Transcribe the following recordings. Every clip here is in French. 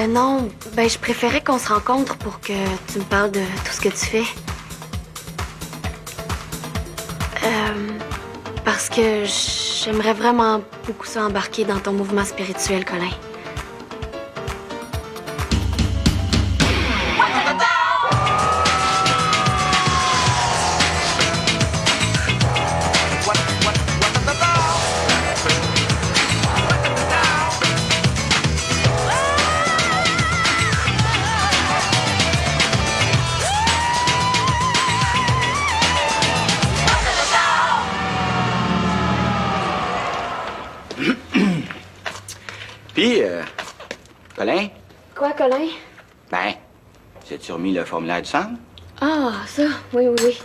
Non, ben je préférais qu'on se rencontre pour que tu me parles de tout ce que tu fais. Parce que j'aimerais vraiment beaucoup ça embarquer dans ton mouvement spirituel, Colin. Puis, Colin? Quoi, Colin? Ben, as-tu remis le formulaire du centre? Ah, ça, oui, oui, oui.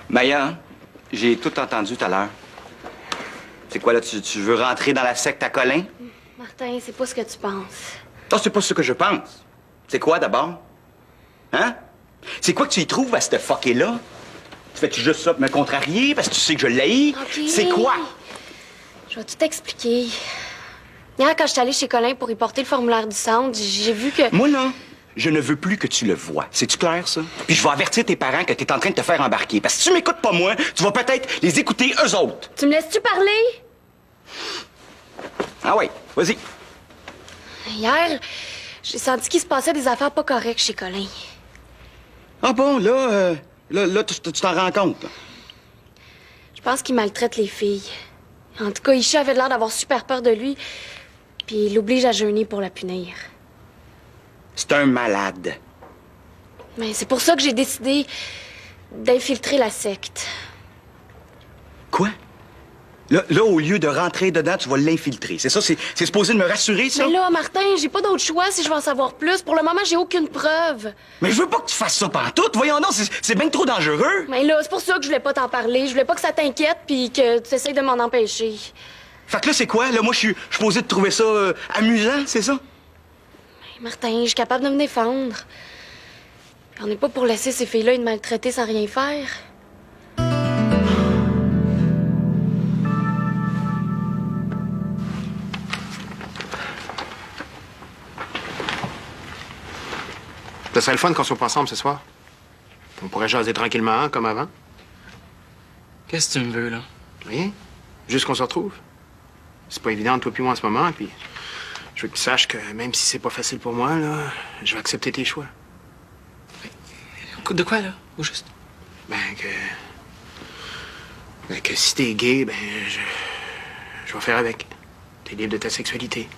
Maya, j'ai tout entendu tout à l'heure. C'est quoi, là, tu veux rentrer dans la secte à Colin? Martin, c'est pas ce que tu penses. Non, c'est pas ce que je pense. C'est quoi, d'abord? Hein? C'est quoi que tu y trouves à cette fucké-là? Tu fais-tu juste ça pour me contrarier parce que tu sais que je l'haïs? OK. C'est quoi? Je vais tout expliquer. Hier, quand je suis allée chez Colin pour y porter le formulaire du centre, j'ai vu que... Moi, là, je ne veux plus que tu le vois. C'est-tu clair, ça? Puis je vais avertir tes parents que t'es en train de te faire embarquer. Parce que si tu m'écoutes pas moi, tu vas peut-être les écouter eux autres. Tu me laisses-tu parler? Ah oui, vas-y. Hier, j'ai senti qu'il se passait des affaires pas correctes chez Colin. Ah bon, là, tu t'en rends compte? Je pense qu'il maltraite les filles. En tout cas, Isha avait l'air d'avoir super peur de lui, puis il l'oblige à jeûner pour la punir. C'est un malade. Mais c'est pour ça que j'ai décidé d'infiltrer la secte. Quoi? Là, au lieu de rentrer dedans, tu vas l'infiltrer. C'est ça? C'est supposé de me rassurer, ça? Mais là, Martin, j'ai pas d'autre choix si je veux en savoir plus. Pour le moment, j'ai aucune preuve. Mais je veux pas que tu fasses ça pantoute. Voyons donc, c'est bien trop dangereux. Mais là, c'est pour ça que je voulais pas t'en parler. Je voulais pas que ça t'inquiète puis que tu essayes de m'en empêcher. Fait que là, c'est quoi? Là, moi, je suis supposé de trouver ça amusant, c'est ça? Mais Martin, je suis capable de me défendre. On n'est pas pour laisser ces filles-là être maltraitées sans rien faire. Ce serait le fun qu'on soit pas ensemble ce soir. On pourrait jaser tranquillement, hein, comme avant. Qu'est-ce que tu me veux, là? Rien. Juste qu'on se retrouve. C'est pas évident, toi puis moi, en ce moment, puis je veux que tu saches que même si c'est pas facile pour moi, là, je vais accepter tes choix. De quoi, là? Au juste? Ben, que si t'es gay, ben, je vais faire avec. T'es libre de ta sexualité.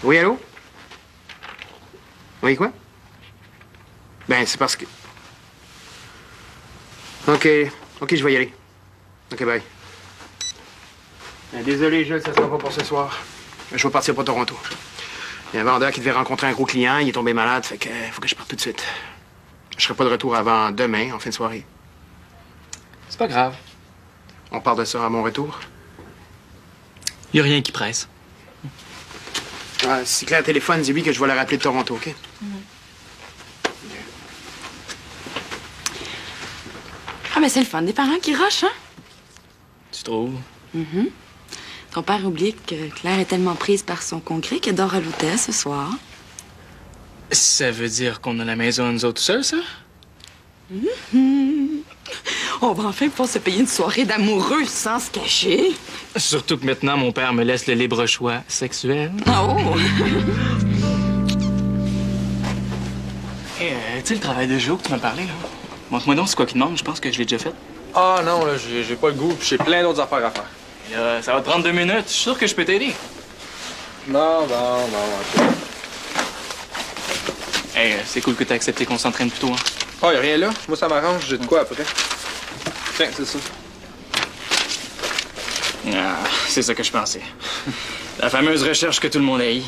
Oui, allô? Oui, quoi? Ben, c'est parce que... OK, je vais y aller. OK, bye. Ben, désolé, Jules, ça sera pas pour ce soir. Je vais partir pour Toronto. Il y a un vendeur qui devait rencontrer un gros client, il est tombé malade, fait que faut que je parte tout de suite. Je serai pas de retour avant demain, en fin de soirée. C'est pas grave. On parle de ça à mon retour. Y a rien qui presse. Ah, si Claire téléphone, dis-lui que je vais la rappeler de Toronto, OK? Ah, mais c'est le fun des parents qui rushent, hein? Tu trouves? Ton père oublie que Claire est tellement prise par son congrès qu'elle dort à l'hôtel ce soir. Ça veut dire qu'on a la maison à nous autres seuls, ça? On va enfin pouvoir se payer une soirée d'amoureux sans se cacher. Surtout que maintenant, mon père me laisse le libre choix sexuel. Oh! Et, tu sais, le travail de jour que tu m'as parlé, là? Montre-moi donc c'est quoi qui demande. Je pense que je l'ai déjà fait. Ah non, là, j'ai pas le goût, puis j'ai plein d'autres affaires à faire. Et là, ça va te prendre 2 minutes. Je suis sûr que je peux t'aider. Non, OK. Hey, c'est cool que t'aies accepté qu'on s'entraîne plus tôt, hein? Oh, y'a rien là. Moi, ça m'arrange. J'ai de quoi après. Tiens, c'est ça. Ah, c'est ça que je pensais. La fameuse recherche que tout le monde haït.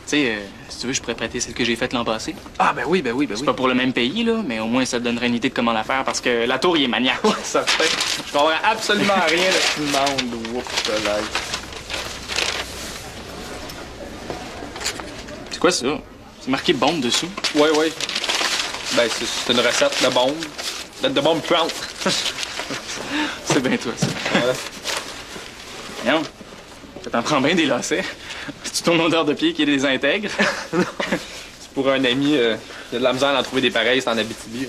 Tu sais, si tu veux, je pourrais prêter celle que j'ai faite l'an passé. Ah, ben oui. C'est pas pour le même pays, là, mais au moins ça te donnerait une idée de comment la faire parce que la tour, il est maniaque. Ouais, ça fait. Je comprends absolument rien de ce que tu demandes. Oups, là. C'est quoi ça? C'est marqué bombe dessous. Oui. Ben, c'est une recette de bombe. De bombe puante. C'est C'est bien toi, ça. Voyons, ça t'en prend bien des lacets. C'est-tu ton odeur de pied qui les désintègre? Non. C'est pour un ami, il y a de la misère à en trouver des pareils, c'est en Abitibi.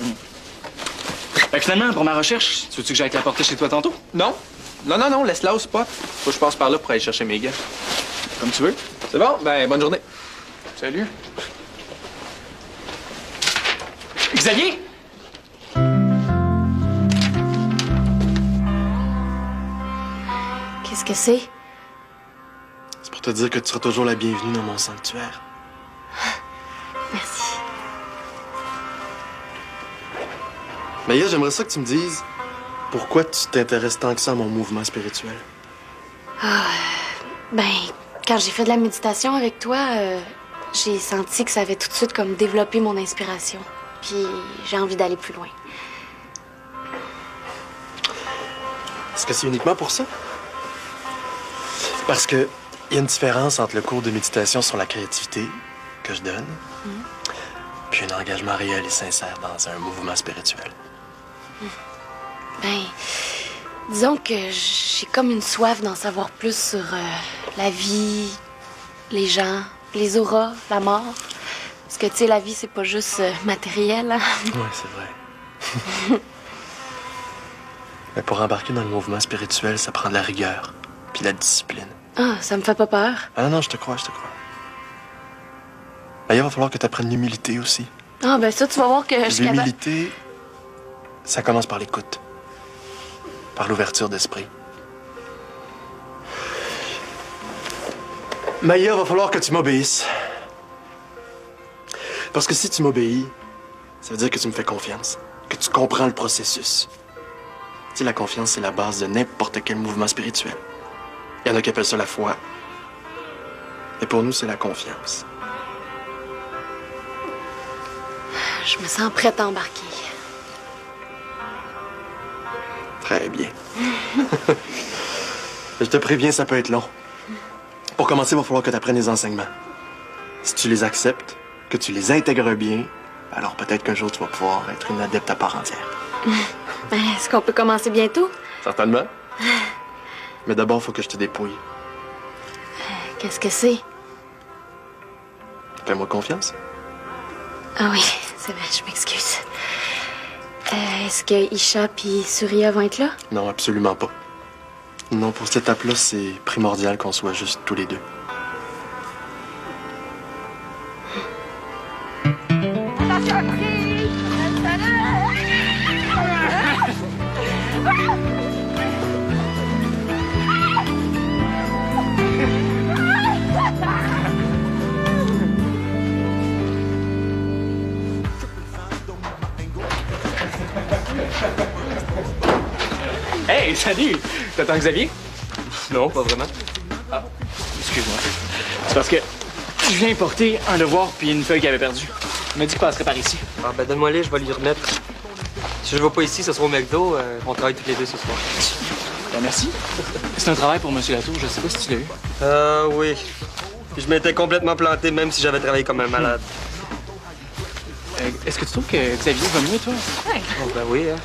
Fait que finalement, pour ma recherche, tu veux-tu que j'aille te la porter chez toi tantôt? Non. Non, laisse-la au spot. Faut que je passe par là pour aller chercher mes gars. Comme tu veux. C'est bon? Ben, bonne journée. Salut. Xavier! Qu'est-ce que c'est? C'est pour te dire que tu seras toujours la bienvenue dans mon sanctuaire. Merci. Maya, j'aimerais ça que tu me dises pourquoi tu t'intéresses tant que ça à mon mouvement spirituel. Ben, quand j'ai fait de la méditation avec toi, j'ai senti que ça avait tout de suite comme développé mon inspiration. Puis j'ai envie d'aller plus loin. Est-ce que c'est uniquement pour ça? Parce que il y a une différence entre le cours de méditation sur la créativité que je donne, puis un engagement réel et sincère dans un mouvement spirituel. Ben, disons que j'ai comme une soif d'en savoir plus sur la vie, les gens, les auras, la mort. Parce que, tu sais, la vie, c'est pas juste matériel. Hein? Oui, c'est vrai. Mais pour embarquer dans le mouvement spirituel, ça prend de la rigueur, puis de la discipline. Ah, ça me fait pas peur. Ah non, je te crois, je te crois. Mais il va falloir que tu apprennes l'humilité aussi. Ah, ben ça, tu vas voir que je suis capable... L'humilité, ça commence par l'écoute, par l'ouverture d'esprit. Maya, va falloir que tu m'obéisses. Parce que si tu m'obéis, ça veut dire que tu me fais confiance, que tu comprends le processus. Tu sais, la confiance, c'est la base de n'importe quel mouvement spirituel. Il y en a qui appellent ça la foi. Mais pour nous, c'est la confiance. Je me sens prête à embarquer. Très bien. Je te préviens, ça peut être long. Pour commencer, il va falloir que tu apprennes les enseignements. Si tu les acceptes, que tu les intègres bien, alors peut-être qu'un jour, tu vas pouvoir être une adepte à part entière. Ben, est-ce qu'on peut commencer bientôt? Certainement. Mais d'abord, il faut que je te dépouille. Qu'est-ce que c'est? Fais-moi confiance. Ah oui, c'est vrai, je m'excuse. Est-ce que Isha puis Surya vont être là? Non, absolument pas. Non, pour cette étape-là, c'est primordial qu'on soit juste tous les deux. Hey, salut! T'attends Xavier? Non, pas vraiment. Ah, excuse-moi. C'est parce que je viens porter un devoir puis une feuille qu'il avait perdue. Il m'a dit qu'il passerait par ici. Ah ben donne-moi-les, je vais lui remettre. Si je ne vais pas ici, ce sera au McDo. On travaille tous les deux ce soir. Ben, merci. C'est un travail pour M. Latour, je sais pas si tu l'as eu. Oui. Puis je m'étais complètement planté, même si j'avais travaillé comme un malade. Est-ce que tu trouves que Xavier va mieux, toi? Ouais. Oh, ben oui, hein.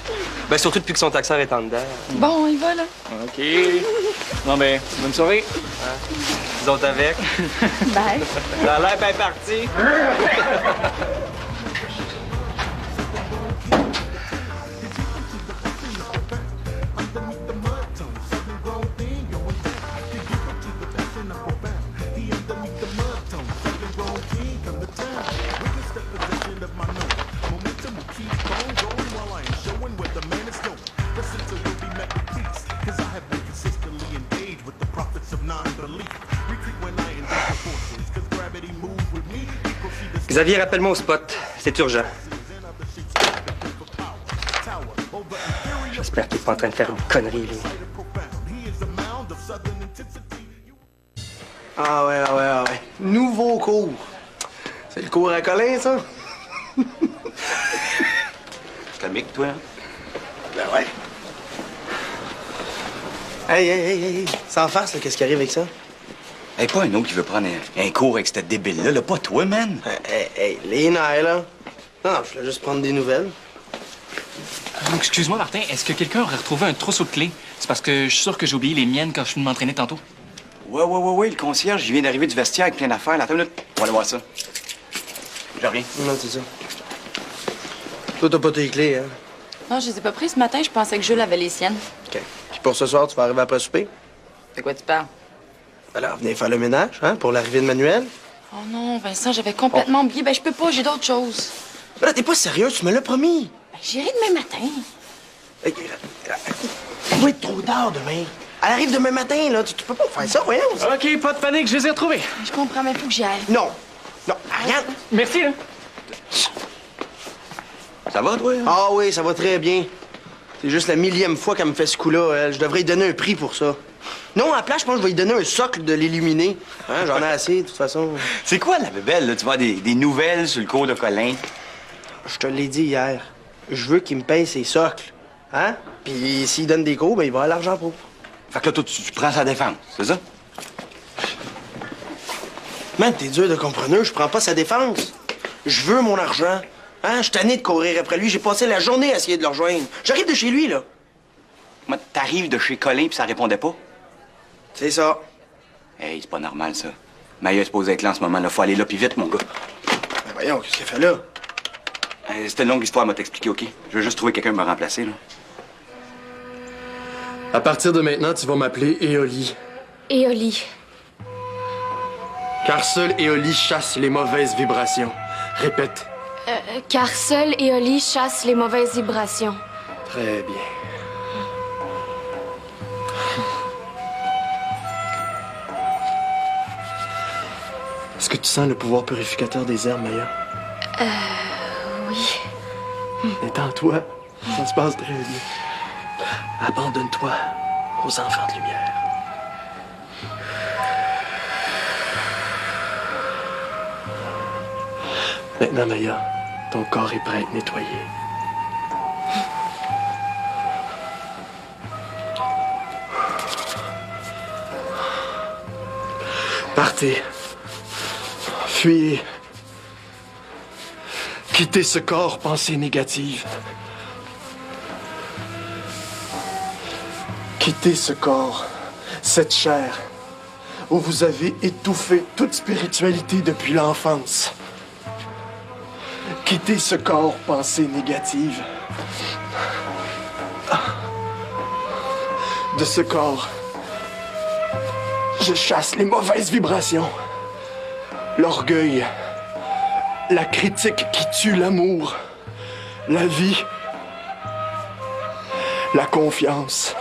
Ben surtout depuis que son taxeur est en dedans. Bon, il va, là. OK. Bon, ben, bonne soirée. Ils autres avec. Bye. Ça a l'air bien parti. Xavier, rappelle-moi au spot. C'est urgent. J'espère qu'il est pas en train de faire une connerie, lui. Ah ouais. Nouveau cours. C'est le cours à Colin, ça? Comique, toi? Ben ouais. Hey. Sans farce, là, qu'est-ce qui arrive avec ça? Hey, pas un autre qui veut prendre un cours avec cette débile-là, pas toi, man. Hey, les nerfs, là. Non, je voulais juste prendre des nouvelles. Excuse-moi, Martin, est-ce que quelqu'un aurait retrouvé un trousseau de clés? C'est parce que je suis sûr que j'ai oublié les miennes quand je suis venu m'entraîner tantôt. Ouais, le concierge, il vient d'arriver du vestiaire avec plein d'affaires. Là, attends une minute, on va aller voir ça. Je reviens. Non, c'est ça. Toi, t'as pas tes clés, hein? Non, je les ai pas prises ce matin. Je pensais que Jules avait les siennes. OK. Puis pour ce soir, tu vas arriver après souper? De quoi tu parles? Alors, venez faire le ménage, hein, pour l'arrivée de Manuel. Oh non, Vincent, j'avais complètement oublié. Ben, je peux pas, j'ai d'autres choses. Mais là, t'es pas sérieux, tu me l'as promis. Ben, j'irai demain matin. Il va être trop tard demain. Elle arrive demain matin, là. Tu peux pas faire ça, voyons. OK, pas de panique, je les ai retrouvés. Je comprends, mais faut que j'y aille. Non. Non, regarde. Merci, hein. Ça va, toi? Hein? Ah oui, ça va très bien. C'est juste la millième fois qu'elle me fait ce coup-là, elle. Je devrais lui donner un prix pour ça. Non, à la place, je pense que je vais lui donner un socle de l'illuminer. Hein, j'en ai assez, de toute façon. C'est quoi, la bébelle, là? Tu vois des nouvelles sur le cours de Colin? Je te l'ai dit hier. Je veux qu'il me paye ses socles. Hein? Puis s'il donne des cours, ben il va avoir l'argent pour. Fait que là, toi, tu prends sa défense, c'est ça? Man, t'es dur de compreneur, je prends pas sa défense. Je veux mon argent. Hein? Je suis tanné de courir après lui. J'ai passé la journée à essayer de le rejoindre. J'arrive de chez lui, là. Moi, t'arrives de chez Colin puis ça répondait pas? C'est ça. Hey, c'est pas normal, ça. Maya est supposée être là en ce moment, là. Faut aller là, puis vite, mon gars. Ben voyons, qu'est-ce qu'elle fait là? C'était une longue histoire, à t'expliquer, OK? Je veux juste trouver quelqu'un pour me remplacer, là. À partir de maintenant, tu vas m'appeler Éolie. Éolie. Car seul Éolie chasse les mauvaises vibrations. Répète. Car seul Éolie chasse les mauvaises vibrations. Très bien. Est-ce que tu sens le pouvoir purificateur des herbes, Maya? Oui. Détends-toi. Ça se passe très bien. Abandonne-toi aux enfants de lumière. Maintenant, Maya, ton corps est prêt à être nettoyé. Partez. Fuyez. Quittez ce corps, pensée négative. Quittez ce corps, cette chair, où vous avez étouffé toute spiritualité depuis l'enfance. Quittez ce corps, pensée négative. De ce corps, je chasse les mauvaises vibrations, l'orgueil, la critique qui tue l'amour, la vie, la confiance.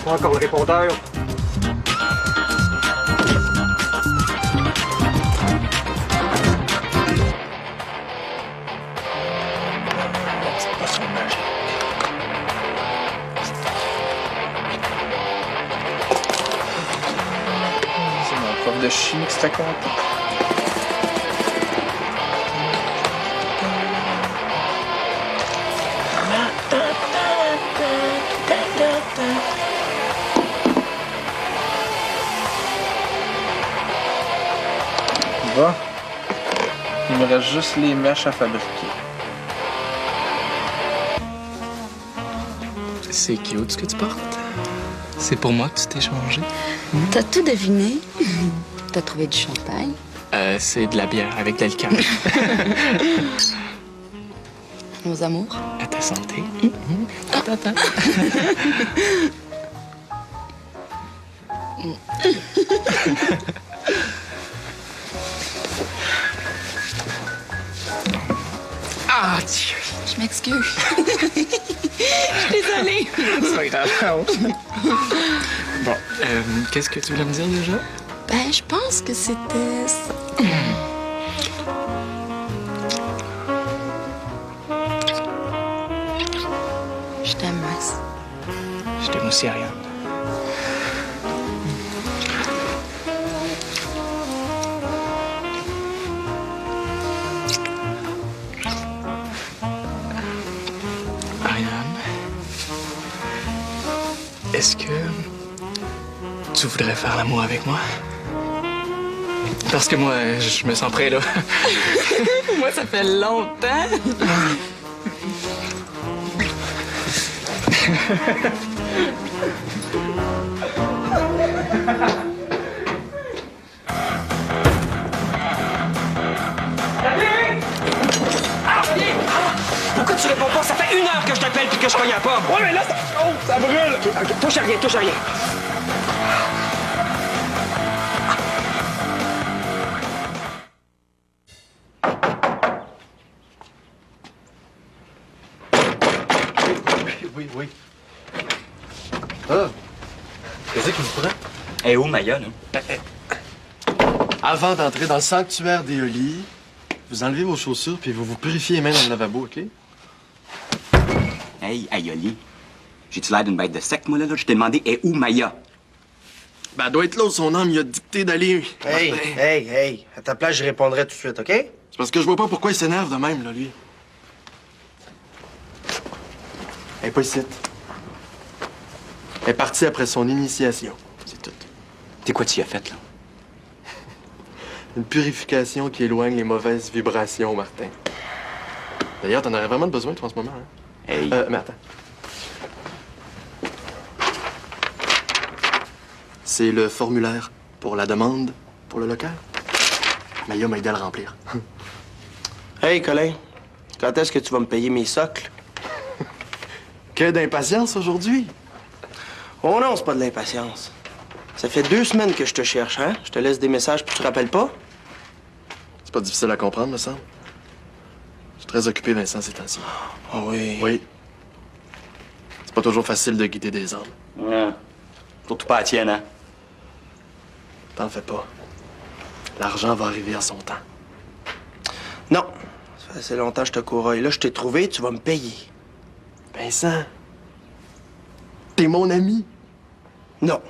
Pas encore le répondeur. C'est mon prof de chimie qui s'était content. Bon. Il me reste juste les mèches à fabriquer. C'est cute ce que tu portes. C'est pour moi que tu t'es changé. T'as tout deviné. T'as trouvé du champagne. C'est de la bière avec de l'alcool. Nos amours. À ta santé. Attends. Ah, Dieu. Je m'excuse. Je suis désolée. C'est pas grave. Bon, qu'est-ce que tu voulais me dire déjà? Ben, je pense que c'était ça. Je t'aime, Max. Je t'aime aussi, Ariane. tu voudrais faire l'amour avec moi? Parce que moi, je me sens prêt, là. Moi, ça fait longtemps. Pourquoi tu réponds pas? Ça fait 1 heure que je t'appelle puis que je cogne à la porte. Ouais, mais là, ça brûle! OK, touche à rien, touche à rien. Oui. Ah! Qu'est-ce qu'il vous prend? Eh, où Maya, là? Avant d'entrer dans le sanctuaire d'Éolie, vous enlevez vos chaussures puis vous vous purifiez les mains dans le lavabo, OK? Hey, Ayoli. J'ai-tu l'air d'une bête de secte, moi, là? Je t'ai demandé, eh, où Maya? Ben, elle doit être là où son âme lui a dicté d'aller. Hey. À ta place, je répondrai tout de suite, OK? C'est parce que je vois pas pourquoi il s'énerve de même, là, lui. Elle est pas ici. Elle est partie après son initiation. C'est tout. T'es quoi tu y as fait, là? Une purification qui éloigne les mauvaises vibrations, Martin. D'ailleurs, t'en aurais vraiment besoin, toi, en ce moment, hein? Hey. Mais attends. C'est le formulaire pour la demande pour le local. Maya m'a aidé à le remplir. Hey, Colin. Quand est-ce que tu vas me payer mes socles? Que d'impatience aujourd'hui! Oh non, c'est pas de l'impatience. Ça fait 2 semaines que je te cherche, hein? Je te laisse des messages puis tu te rappelles pas? C'est pas difficile à comprendre, me semble. Je suis très occupé, Vincent, ces temps-ci. Ah oui. Oui. C'est pas toujours facile de guider des hommes. Ouais. Surtout pas à tienne, hein? T'en fais pas. L'argent va arriver à son temps. Non. Ça fait assez longtemps que je te couraille. Là, je t'ai trouvé, tu vas me payer. Vincent, t'es mon ami. Non.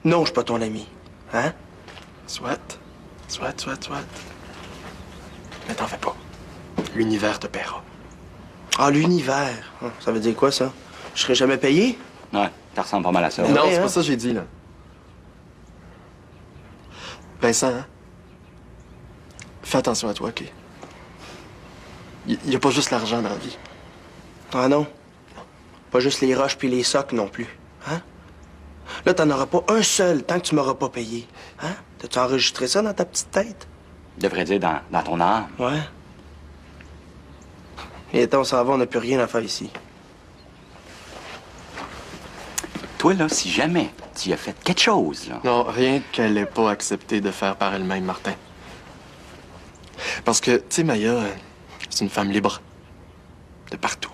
Non, je suis pas ton ami. Hein? Soit. Mais t'en fais pas. L'univers te paiera. Ah, l'univers. Ça veut dire quoi, ça? Je serai jamais payé? Ouais, ça ressemble pas mal à ça. Mais Non, ouais, c'est hein? pas ça que j'ai dit, là. Vincent, hein? Fais attention à toi, OK? Y a pas juste l'argent dans la vie. Ah non? Pas juste les roches puis les socs non plus. Hein? Là, t'en auras pas un seul tant que tu m'auras pas payé. Hein? T'as-tu enregistré ça dans ta petite tête? Je devrais dire dans ton âme. Ouais. Et attends, on s'en va, on n'a plus rien à faire ici. Toi, là, si jamais tu as fait quelque chose, là... Non, rien qu'elle ait pas accepté de faire par elle-même, Martin. Parce que, tu sais, Maya, c'est une femme libre. De partout.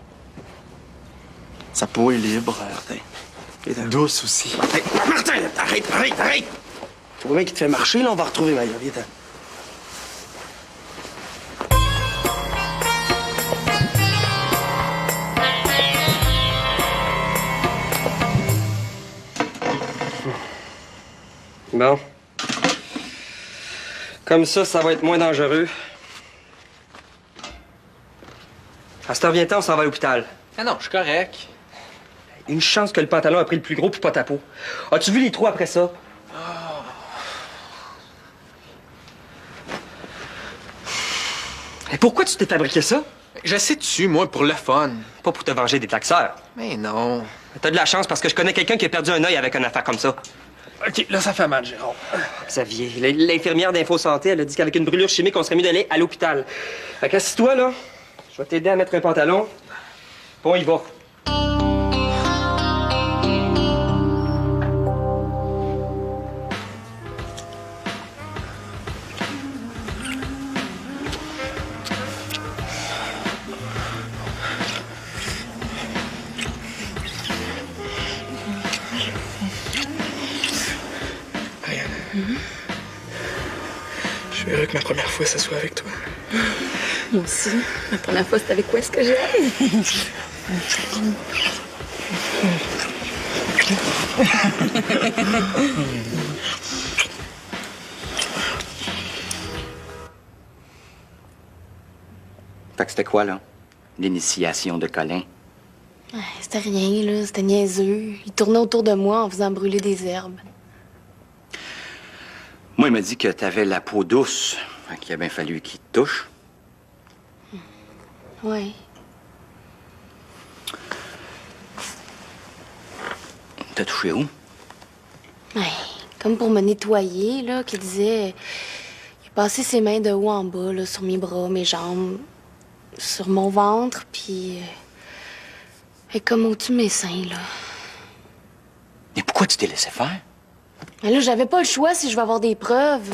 Sa peau est libre. Martin. Douce aussi. Martin, arrête! Faut bien qu'il te fait marcher, là, on va retrouver Maya. Viens-t'en. Bon. Comme ça va être moins dangereux. À cette heure vient-temps, on s'en va à l'hôpital. Ah non, je suis correct. Une chance que le pantalon a pris le plus gros puis pas ta peau. As-tu vu les trous après ça? Et pourquoi tu t'es fabriqué ça? J'essaie dessus, moi, pour le fun. Pas pour te venger des taxeurs. Mais non. T'as de la chance parce que je connais quelqu'un qui a perdu un œil avec une affaire comme ça. OK, là, ça fait mal, Jérôme. Xavier, l'infirmière d'Info Santé, elle a dit qu'avec une brûlure chimique, on serait mieux d'aller à l'hôpital. Fait qu'assis-toi, là. Je vais t'aider à mettre un pantalon. Bon, il va. Je suis heureux que ma première fois, ça soit avec toi. Moi aussi. La première fois, c'était avec quoi est-ce que j'ai? Fait que c'était quoi, là? L'initiation de Colin? C'était rien, là. C'était niaiseux. Il tournait autour de moi en faisant brûler des herbes. Moi, il m'a dit que t'avais la peau douce, fait qu'il a bien fallu qu'il te touche. Ouais. T'as touché où? Ouais, comme pour me nettoyer, là, qu'il disait... Il passait ses mains de haut en bas, là, sur mes bras, mes jambes, sur mon ventre, puis... et comme au-dessus de mes seins, là. Mais pourquoi tu t'es laissé faire? Mais là, j'avais pas le choix si je veux avoir des preuves.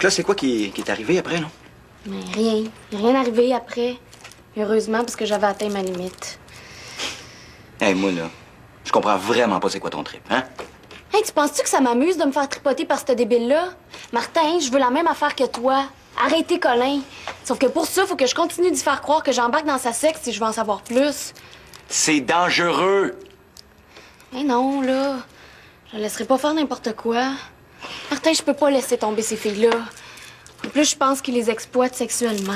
Là, c'est quoi qui est arrivé après, non? Mais rien. Il n'y a rien arrivé après. Heureusement, parce que j'avais atteint ma limite. Hey, moi, là, je comprends vraiment pas c'est quoi ton trip, hein? Hey, tu penses-tu que ça m'amuse de me faire tripoter par ce débile-là? Martin, je veux la même affaire que toi. Arrêtez, Colin. Sauf que pour ça, faut que je continue d'y faire croire que j'embarque dans sa secte si je veux en savoir plus. C'est dangereux! Eh non, là. Je la laisserai pas faire n'importe quoi. Martin, je peux pas laisser tomber ces filles-là. En plus, je pense qu'ils les exploitent sexuellement.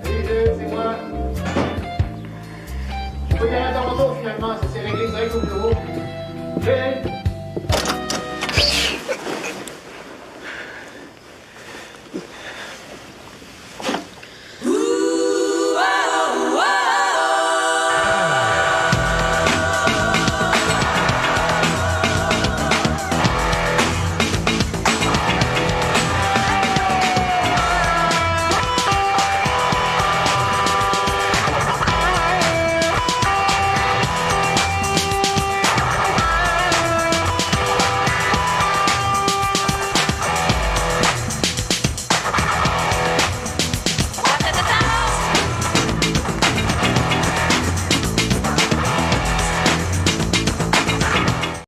Salut, c'est moi. Je peux y aller à Toronto, finalement. Ça s'est réglé direct au bureau. Hey.